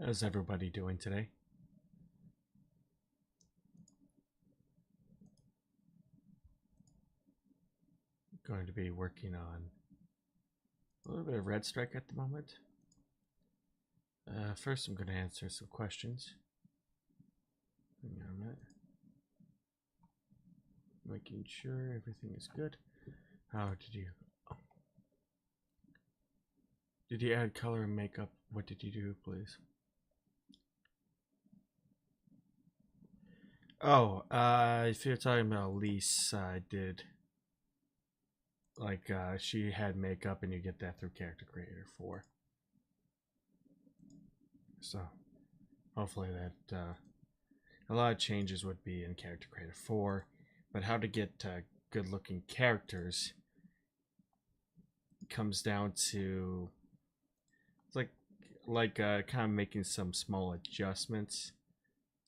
How's everybody doing today? Going to be working on a little bit of Redstrike at the moment. First, I'm going to answer some questions. Hang on a minute. Making sure everything is good. How did you... Oh. Did you add color and makeup? What did you do, please? Oh, if you're talking about Elise, I did... Like, she had makeup and you get that through Character Creator 4. So, hopefully that... a lot of changes would be in Character Creator 4, but how to get good-looking characters comes down to kind of making some small adjustments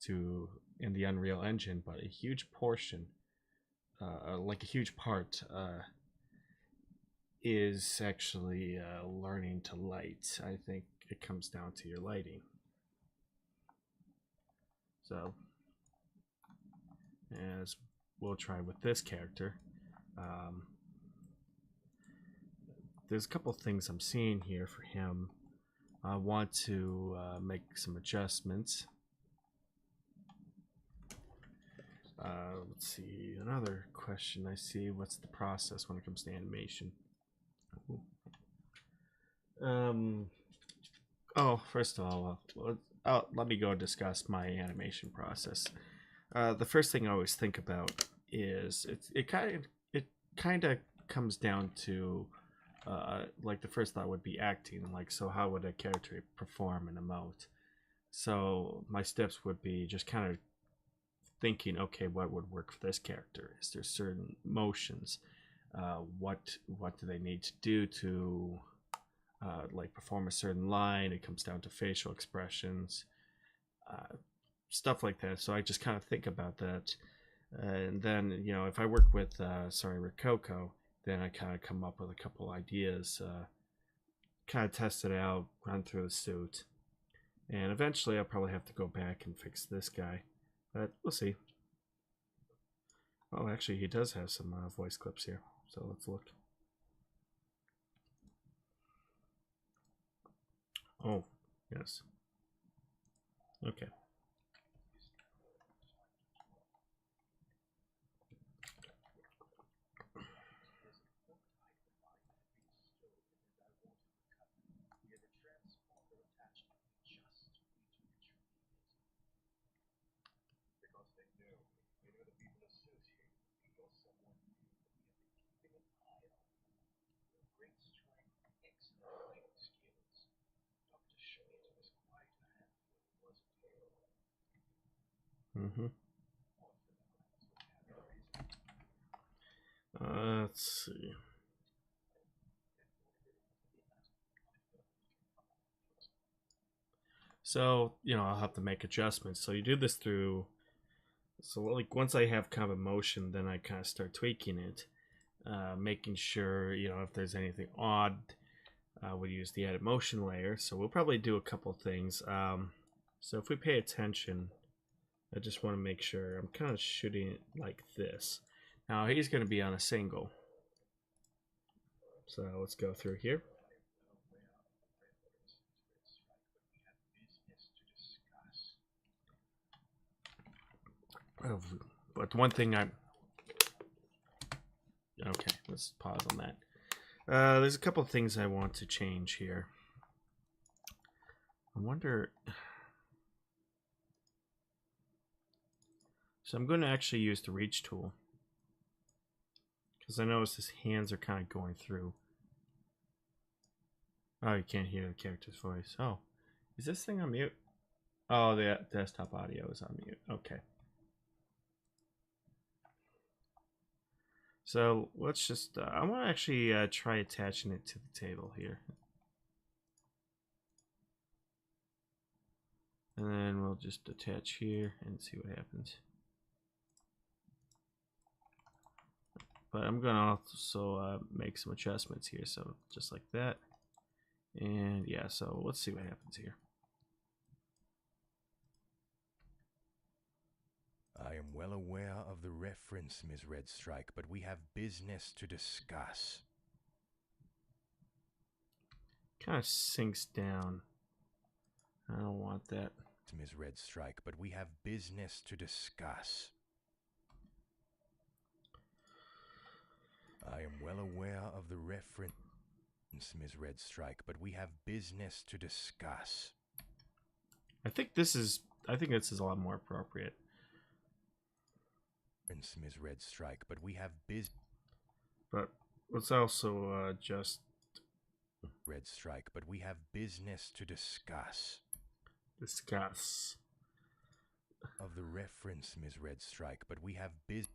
to in the Unreal Engine, but a huge portion, like a huge part, is actually learning to light. I think it comes down to your lighting. So, as we'll try with this character, there's a couple things I'm seeing here for him. I want to make some adjustments. Let's see, another question I see, what's the process when it comes to animation? Oh, first of all, let me go discuss my animation process. The first thing I always think about is it kind of comes down to like the first thought would be acting. Like, so how would a character perform and emote? So my steps would be just kind of thinking, okay, what would work for this character? Is there certain motions? What do they need to do to like perform a certain line? It comes down to facial expressions, stuff like that. So I just kind of think about that, and then if I work with Rococo, then I kind of come up with a couple ideas, kind of test it out, run through the suit, and eventually I'll probably have to go back and fix this guy, but we'll see. Oh, actually, he does have some voice clips here, so let's look. Oh, yes. Okay. Mm-hmm. Let's see. So, I'll have to make adjustments. So you do this through, so like once I have kind of a motion, then I kind of start tweaking it, making sure, if there's anything odd, we'll use the edit motion layer. So we'll probably do a couple things. So if we pay attention, I just want to make sure I'm kind of shooting it like this. Now he's going to be on a single. So let's go through here. Oh, but one thing okay, let's pause on that. There's a couple of things I want to change here. I wonder. So I'm going to actually use the reach tool, because I notice his hands are kind of going through. Oh, you can't hear the character's voice. Oh, is this thing on mute? Oh, the desktop audio is on mute. Okay. So let's just, I want to actually try attaching it to the table here. And then we'll just attach here and see what happens. But I'm going to also make some adjustments here. So just like that. And yeah, so let's see what happens here. am well aware of the reference, Ms. Redstrike, but we have business to discuss. Kind of sinks down. I don't want that. Ms. Redstrike, but we have business to discuss. I am well aware of the reference, Ms. Redstrike, but we have business to discuss. I think this is a lot more appropriate. Ms. Redstrike, but we have business. But let's also just Redstrike, but we have business to discuss. Discuss. Of the reference, Ms. Redstrike, but we have business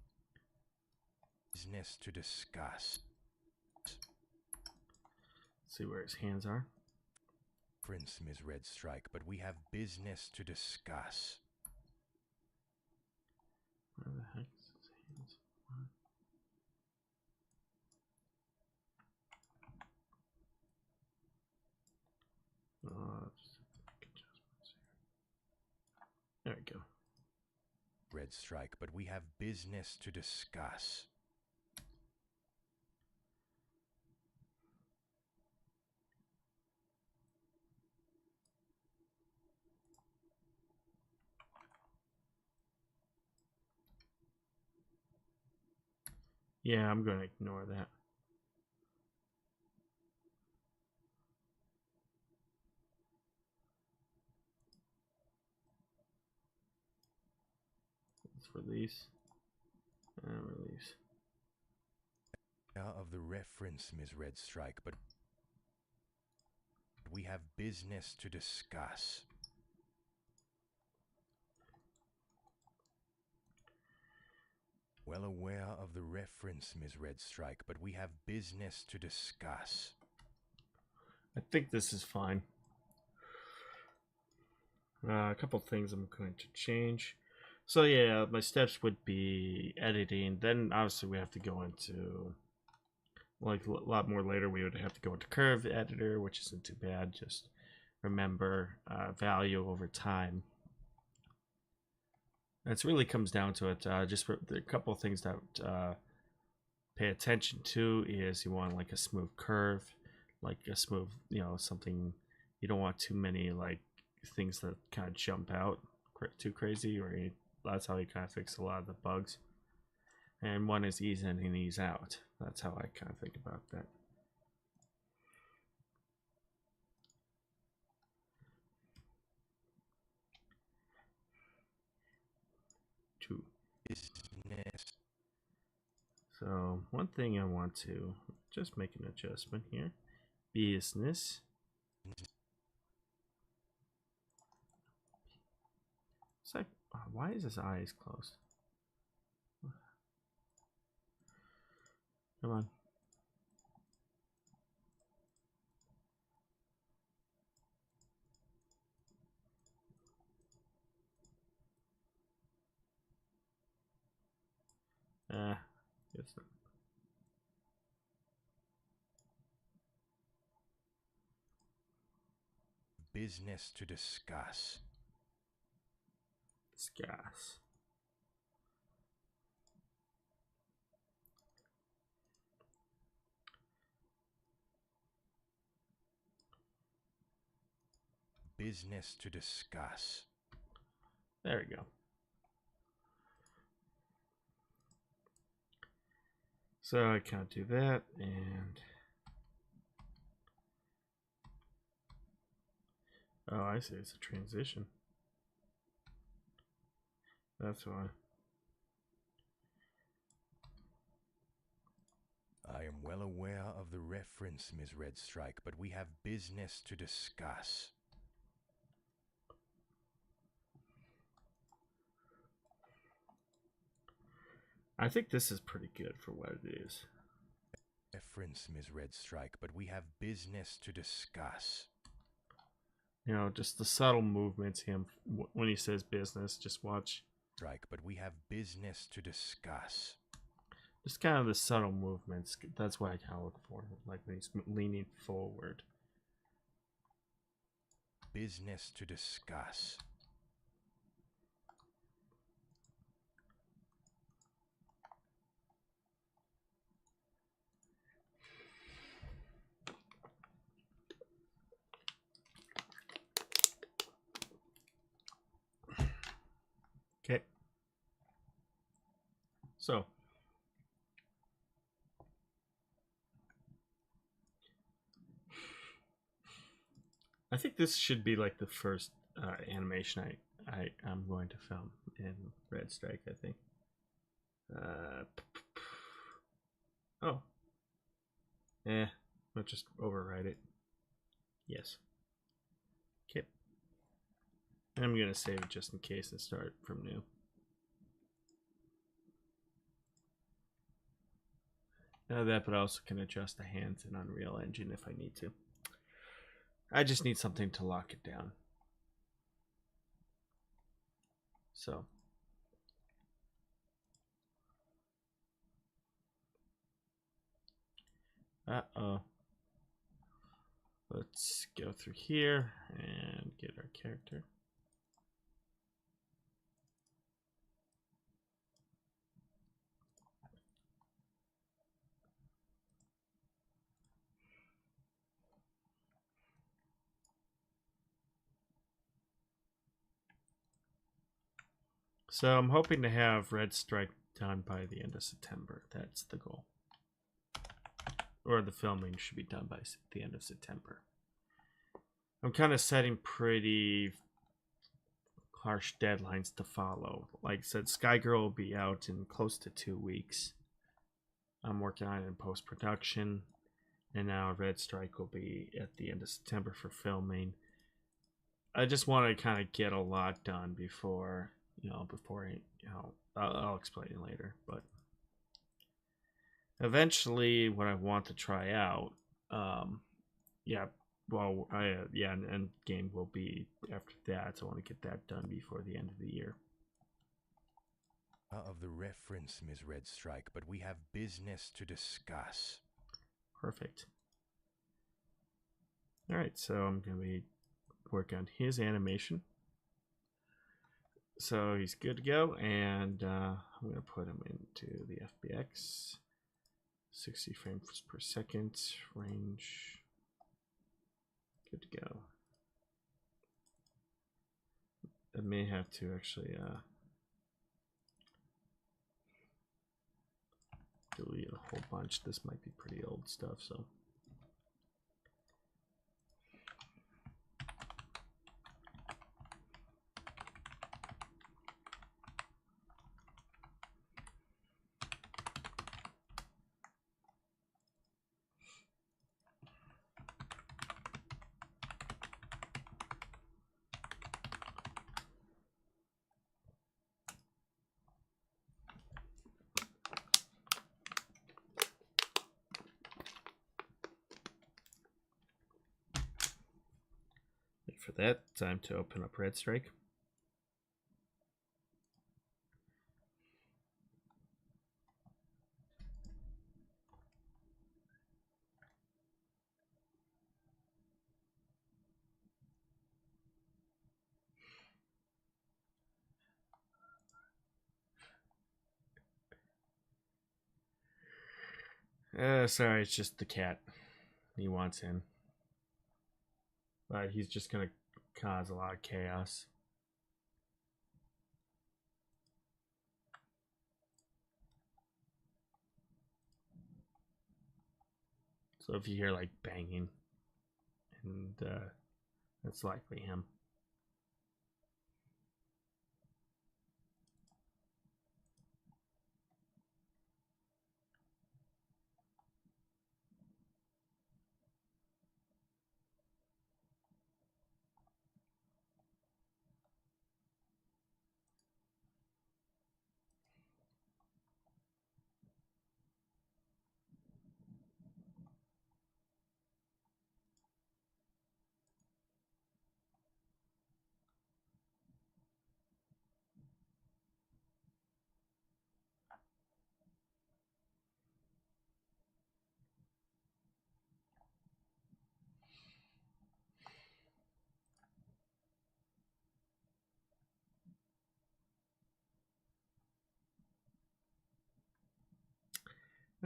to discuss. See where his hands are. Reference, Ms. Redstrike, but we have business to discuss. Where the heck is his hands? Just adjustments here. There we go. Redstrike, but we have business to discuss. Yeah, I'm going to ignore that. Let's release and release. Of the reference, Ms. Redstrike, but we have business to discuss. Well aware of the reference, Ms. Redstrike, but we have business to discuss. I think this is fine. A couple things I'm going to change. So yeah, my steps would be editing. Then obviously we have to go into, like a lot more later, we would have to go into curve editor, which isn't too bad. Just remember value over time. It really comes down to it. Just for a couple of things that pay attention to is you want like a smooth curve, like a smooth, something. You don't want too many like things that kind of jump out too crazy, or that's how you kind of fix a lot of the bugs. And one is ease in and ease out. That's how I kind of think about that. Two. Business. So one thing I want to just make an adjustment here. Business. It's like, why is his eyes closed? Come on. Guess not. Business to discuss. Discuss. Business to discuss. There we go. So I can't do that, and oh, I see. It's a transition. That's why. I am well aware of the reference, Ms. Redstrike, but we have business to discuss. I think this is pretty good for what it is. Reference, Ms. Redstrike, but we have business to discuss. Just the subtle movements. Him when he says business, just watch. Strike, but we have business to discuss. Just kind of the subtle movements. That's what I kind of look for. Like when he's leaning forward. Business to discuss. So, I think this should be like the first animation I'm going to film in Redstrike, I think. Oh. I'll just override it. Yes. Okay. I'm going to save it just in case and start from new. That, but I also can adjust the hands in Unreal Engine if I need to. I just need something to lock it down. So. Uh-oh. Let's go through here and get our character. So I'm hoping to have Redstrike done by the end of September. That's the goal. Or the filming should be done by the end of September. I'm kind of setting pretty harsh deadlines to follow. Like I said, Skygirl will be out in close to 2 weeks. I'm working on it in post-production. And now Redstrike will be at the end of September for filming. I just want to kind of get a lot done before I'll explain it later. But eventually, what I want to try out, and Endgame will be after that. So I want to get that done before the end of the year. Of the reference, Ms. Redstrike, but we have business to discuss. Perfect. All right, so I'm going to be working on his animation. So he's good to go, and I'm going to put him into the FBX. 60 frames per second range. Good to go. I may have to actually delete a whole bunch. This might be pretty old stuff, so. For that, time to open up Redstrike. Sorry, it's just the cat. He wants in. But he's just gonna cause a lot of chaos. So if you hear like banging, and that's likely him.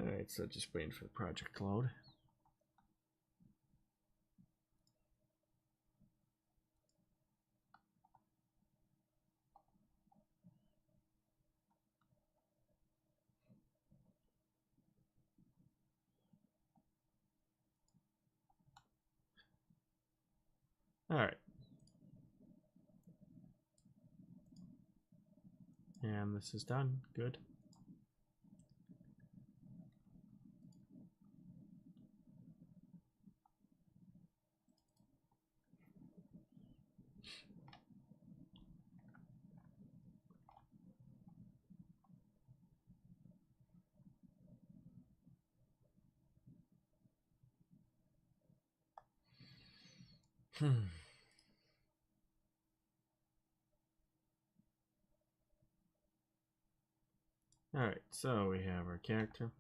Alright, so just waiting for the project to load. All right. And this is done. Good. All right, so we have our character.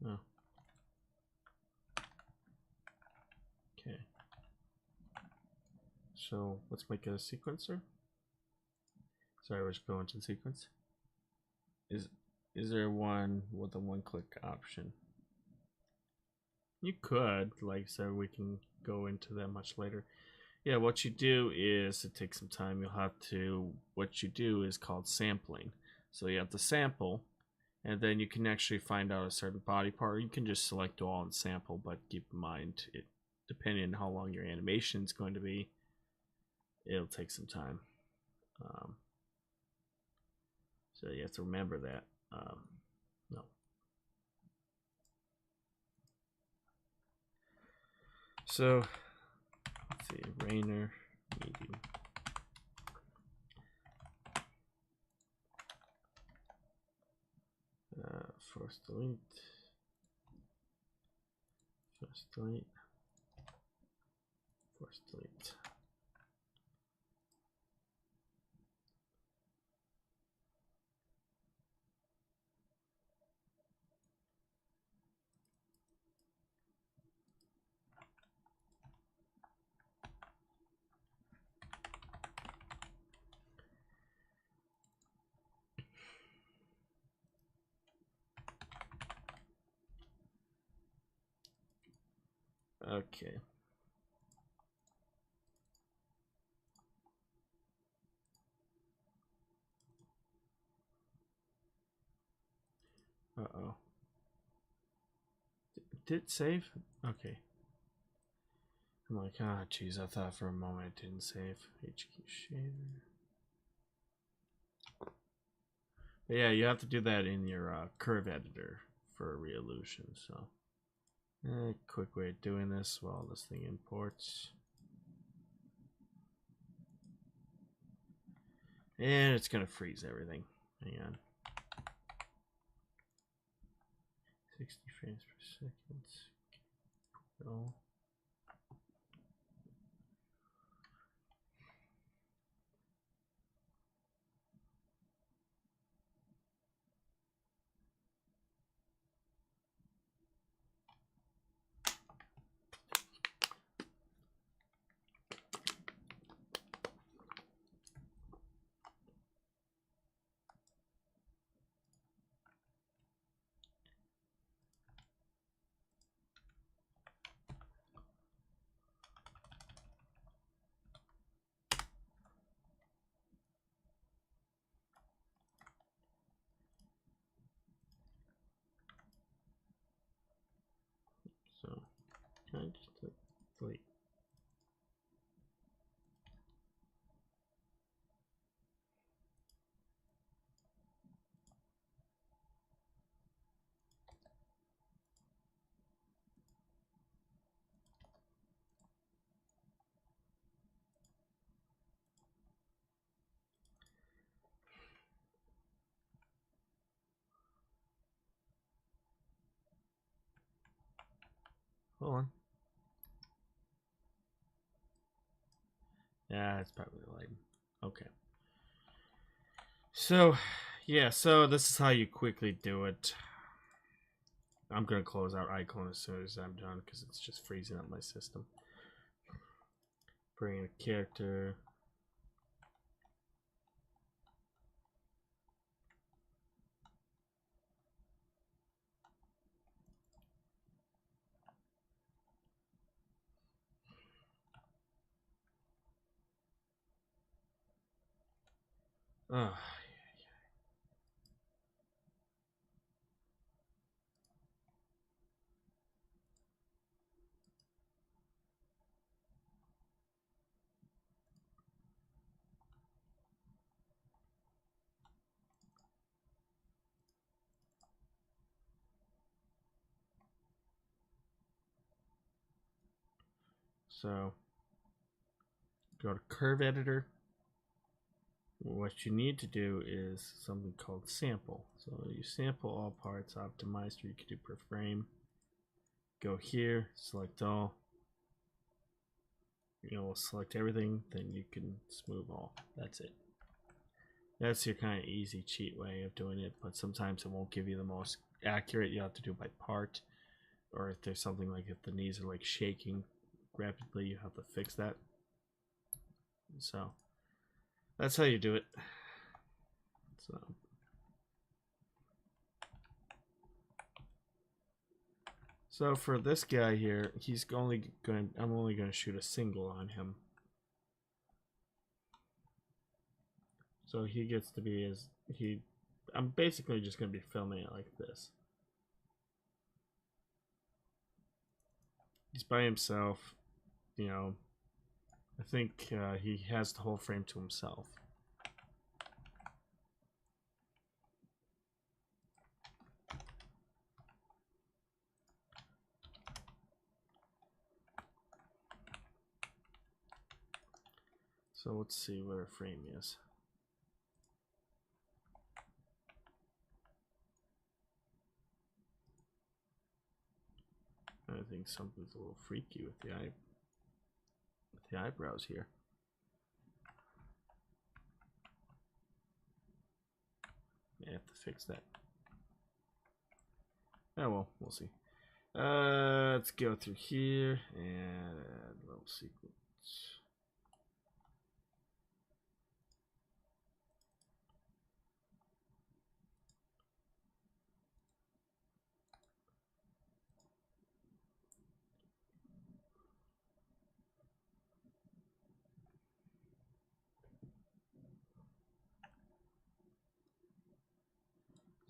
Oh. Okay. So let's make it a sequencer. Sorry, we're just going to the sequence. Is there one with a one-click option? You could, like I said, we can go into that much later. Yeah, what you do is, it takes some time, you'll have to, what you do is called sampling. So you have to sample, and then you can actually find out a certain body part. You can just select all and sample, but keep in mind, it depending on how long your animation is going to be, it'll take some time. So you have to remember that. No. So, let's see, Rainer, medium. Force delete. Force delete. Force delete. Okay. Uh-oh. Did it save? Okay. I'm like, ah, jeez, I thought for a moment it didn't save. HQ shader. But yeah, you have to do that in your curve editor for re-illusion, so. Quick way of doing this while this thing imports. And it's gonna freeze everything. Hang on. 60 frames per second. Go. So, can I just delete? Hold on. Yeah, it's probably the lighting. Okay. So, yeah, so this is how you quickly do it. I'm going to close out iclone as soon as I'm done because it's just freezing up my system. Bring in a character. Oh, So go to curve editor. What you need to do is something called sample. So you sample all parts, optimize 3D per frame. Go here, select all. We'll select everything, then you can smooth all. That's it. That's your kind of easy cheat way of doing it, but sometimes it won't give you the most accurate. You have to do it by part, or if there's something like if the knees are like shaking rapidly, you have to fix that. So that's how you do it. So for this guy here, I'm only going to shoot a single on him. So he gets to be I'm basically just going to be filming it like this. He's by himself, I think he has the whole frame to himself. So let's see where a frame is. I think something's a little freaky with the eyebrows here. I have to fix that. Oh well, we'll see. Let's go through here and add a little sequence.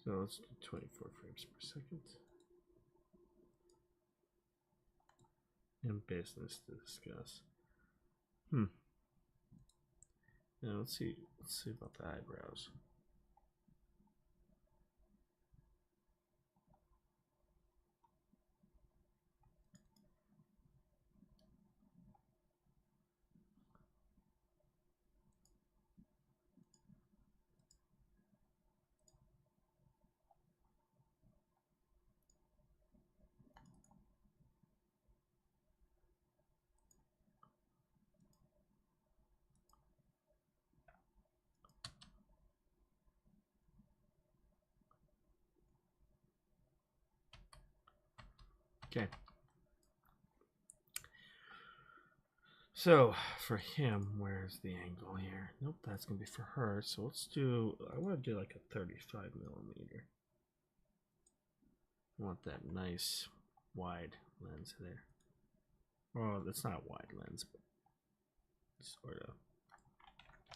So let's do 24 frames per second. And business to discuss. Now let's see about the eyebrows. Okay. So for him, where's the angle here? Nope, that's gonna be for her. So let's do. I want to do like a 35 millimeter. I want that nice wide lens there. Well, it's not a wide lens, but sort of.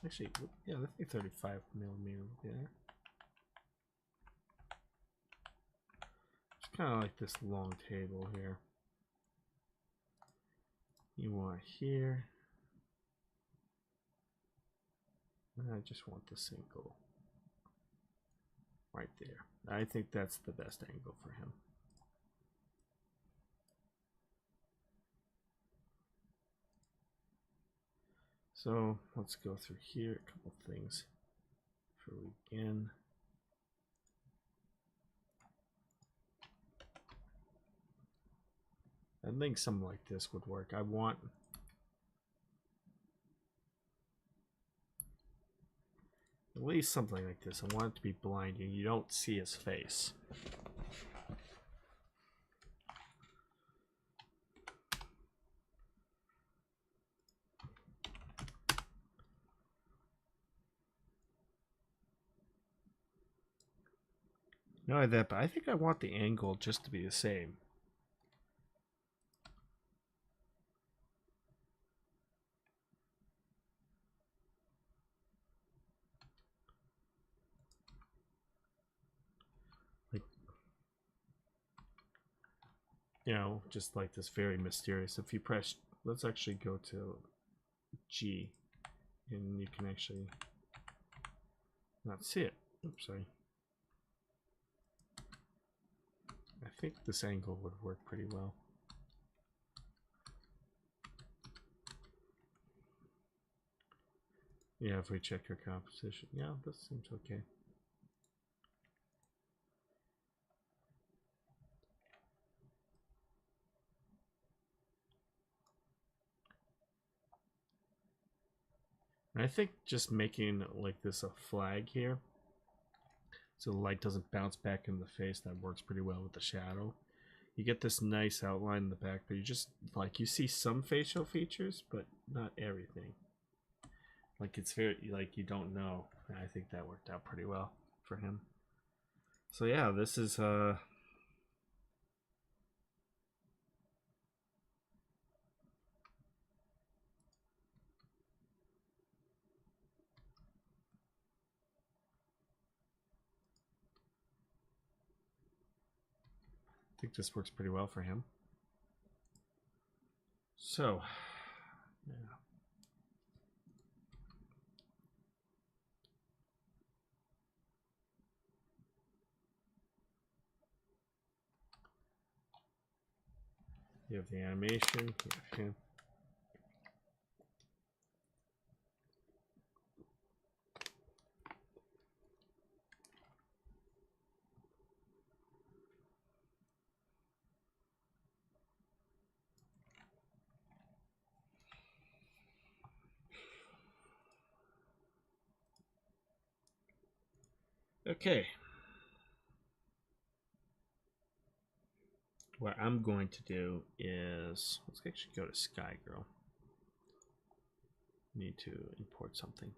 Actually, yeah, let's do 35 millimeter there. It's kind of like this long table here. You want here. And I just want the single right there. I think that's the best angle for him. So let's go through here, a couple things before we begin. I think something like this would work. I want at least something like this. I want it to be blinding. You don't see his face. Not like that, but I think I want the angle just to be the same. Just like this very mysterious. If you press, let's actually go to G, and you can actually not see it. Oops, sorry. I think this angle would work pretty well. Yeah, if we check our composition. Yeah, this seems okay. And I think just making like this a flag here, so the light doesn't bounce back in the face, that works pretty well with the shadow. You get this nice outline in the back, but you just like you see some facial features, but not everything. Like it's very like you don't know. And I think that worked out pretty well for him. So yeah, this is I think this works pretty well for him. So yeah. You have the animation, you have him. Okay. What I'm going to do is let's actually go to Sky Girl. Need to import something.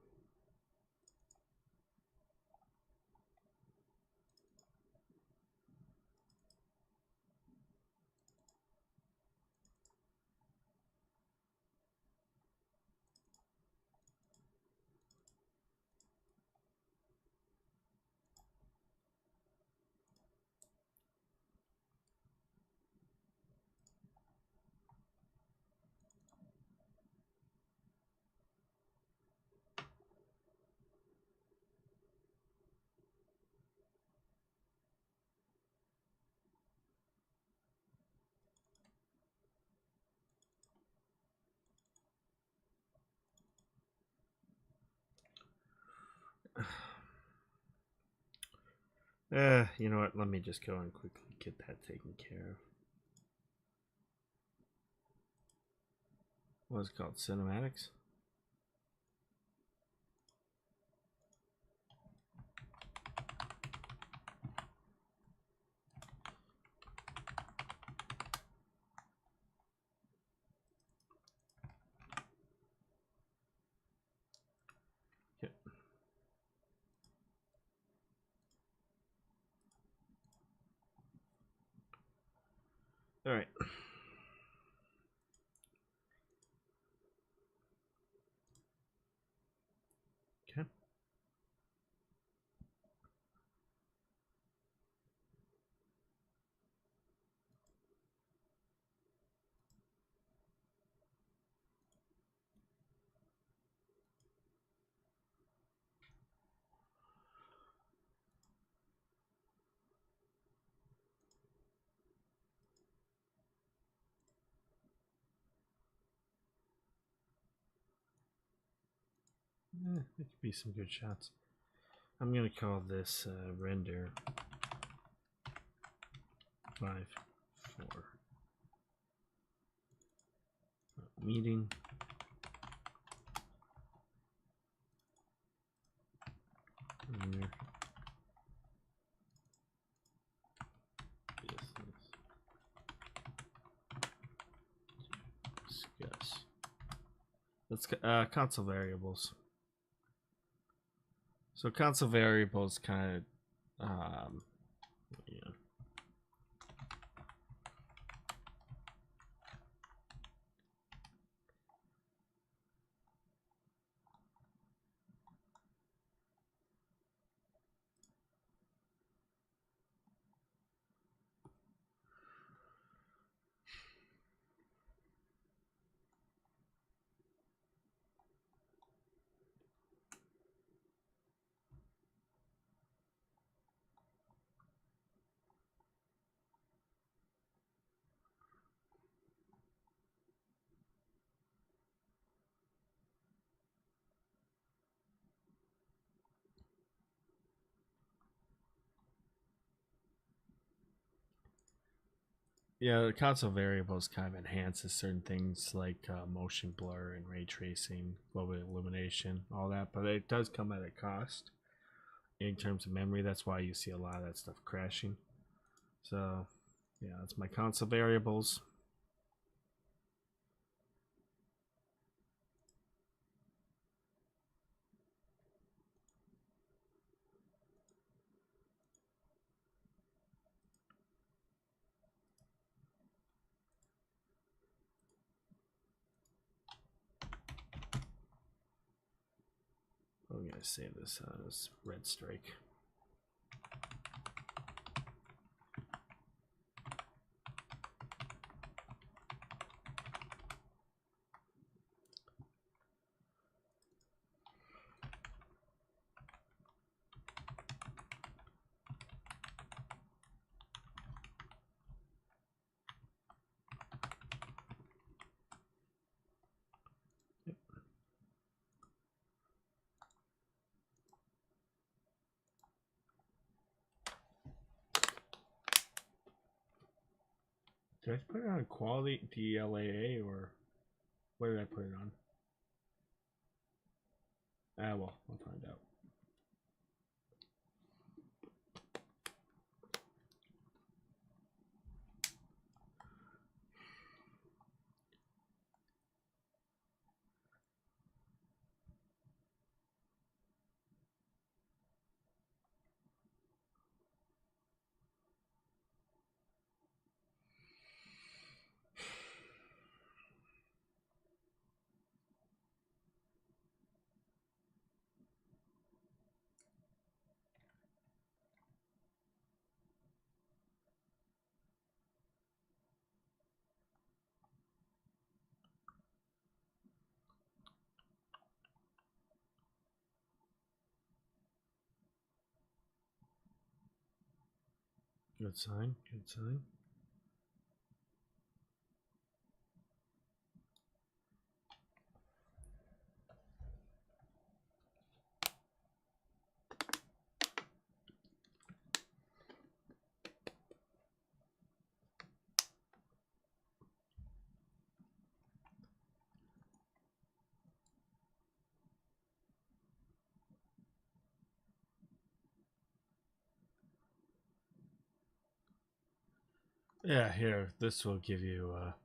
You know what? Let me just go and quickly get that taken care of. What is it called? Cinematics? Yep. All right. Okay. It could be some good shots. I'm gonna call this render 5 4 meeting. Discuss. Let's console variables. So console variables kind of yeah. Yeah, the console variables kind of enhances certain things like motion blur and ray tracing, global illumination, all that, but it does come at a cost in terms of memory. That's why you see a lot of that stuff crashing. So, yeah, that's my console variables. I'm gonna save this as Redstrike. Did I put it on quality DLAA or what did I put it on? Ah, well, I'll find out. Good sign, good sign. Yeah, here, this will give you a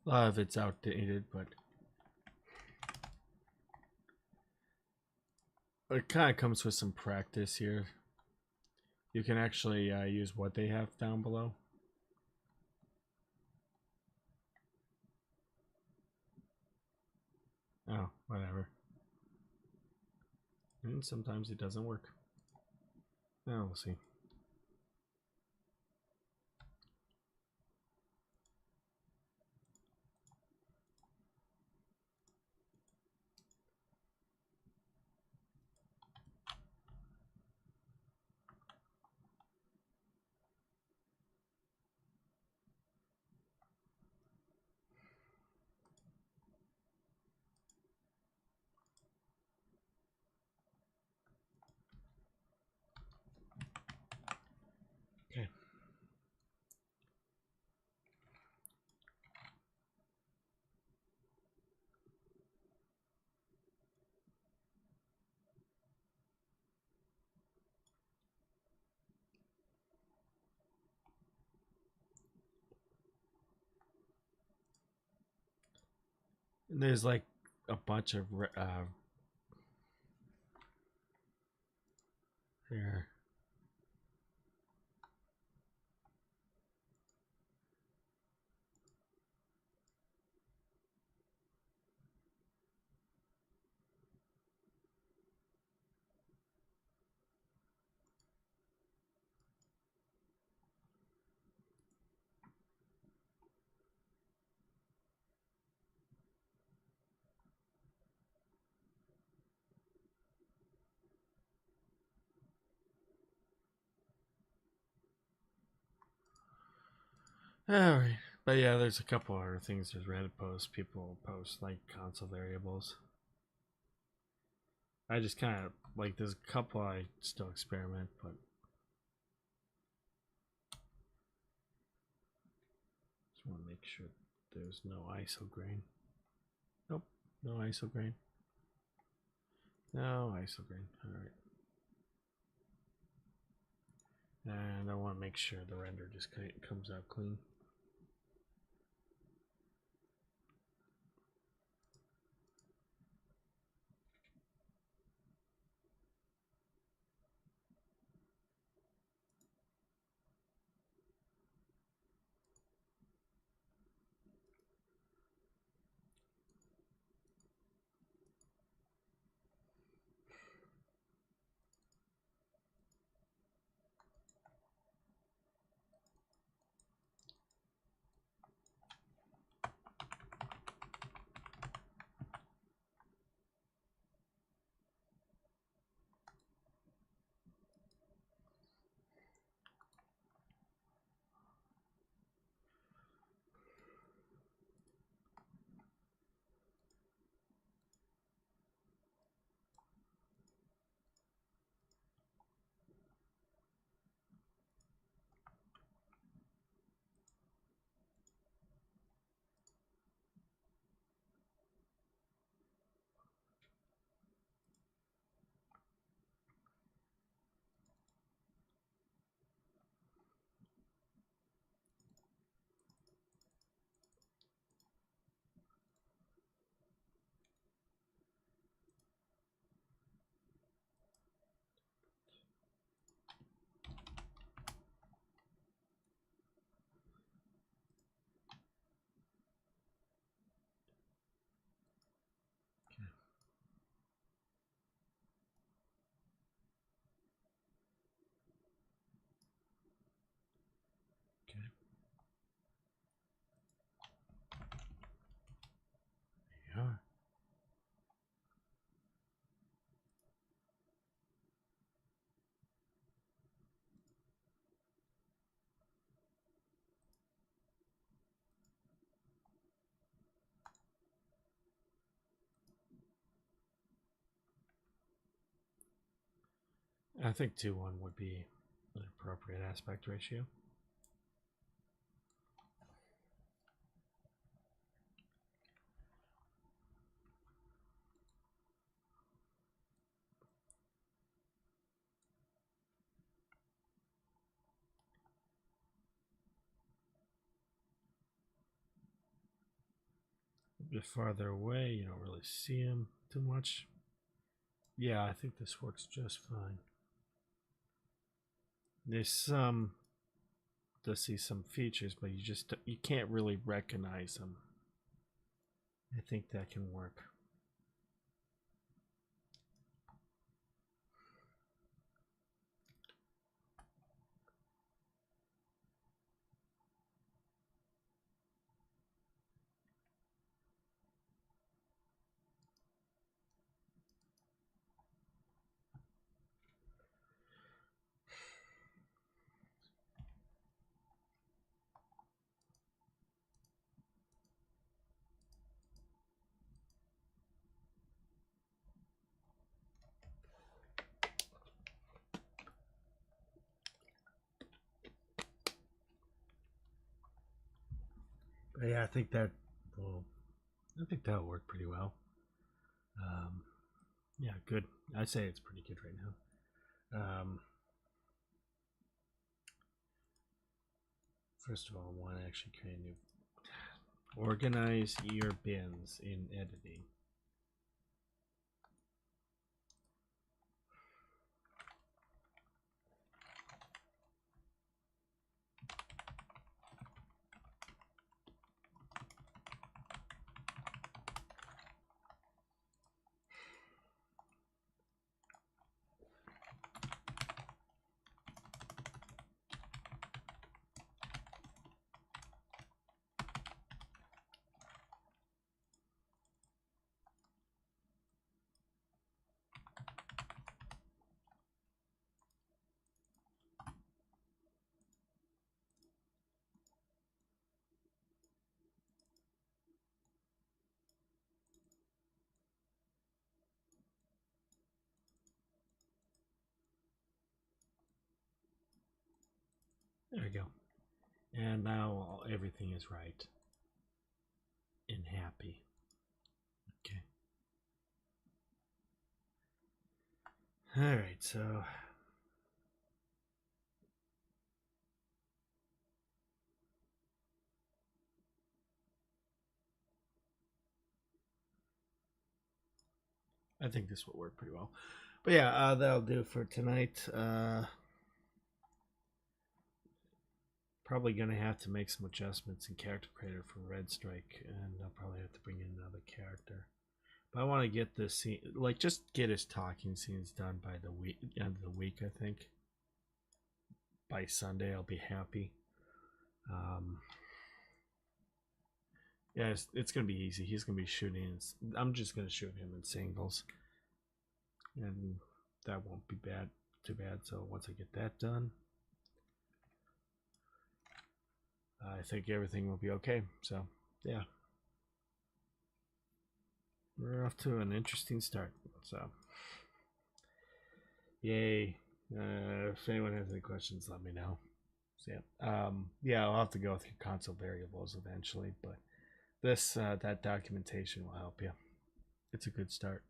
lot of it's outdated, but it kind of comes with some practice here. You can actually use what they have down below. Oh, whatever. And sometimes it doesn't work. Oh, we'll see. Okay. And there's like a bunch of here. Alright. But yeah, there's a couple other things. There's Reddit posts. People post like console variables. I just kind of like, there's a couple I still experiment, but just want to make sure there's no ISO grain. Nope, no ISO grain. No ISO grain. Alright. And I want to make sure the render just comes out clean. Okay. There you are. I think 2:1 would be an appropriate aspect ratio. A bit farther away, you don't really see him too much. Yeah, I think this works just fine. There's some to see some features, but you can't really recognize them. I think that can work. But yeah, I think that'll work pretty well. Yeah, good. I'd say it's pretty good right now. First of all, I want to actually create a new. Organize your bins in editing. There we go. And now everything is right and happy. Okay. All right, so I think this will work pretty well. But yeah, that'll do for tonight. Probably gonna have to make some adjustments in character creator for Redstrike, and I'll probably have to bring in another character. But I want to get this scene, like, just get his talking scenes done by the end of the week. I think by Sunday I'll be happy. Yeah, it's gonna be easy. He's gonna be shooting. I'm just gonna shoot him in singles, and that won't be too bad. So once I get that done, I think everything will be okay. So yeah, we're off to an interesting start. So yay! If anyone has any questions, let me know. So yeah, I'll have to go through console variables eventually, but that documentation will help you. It's a good start.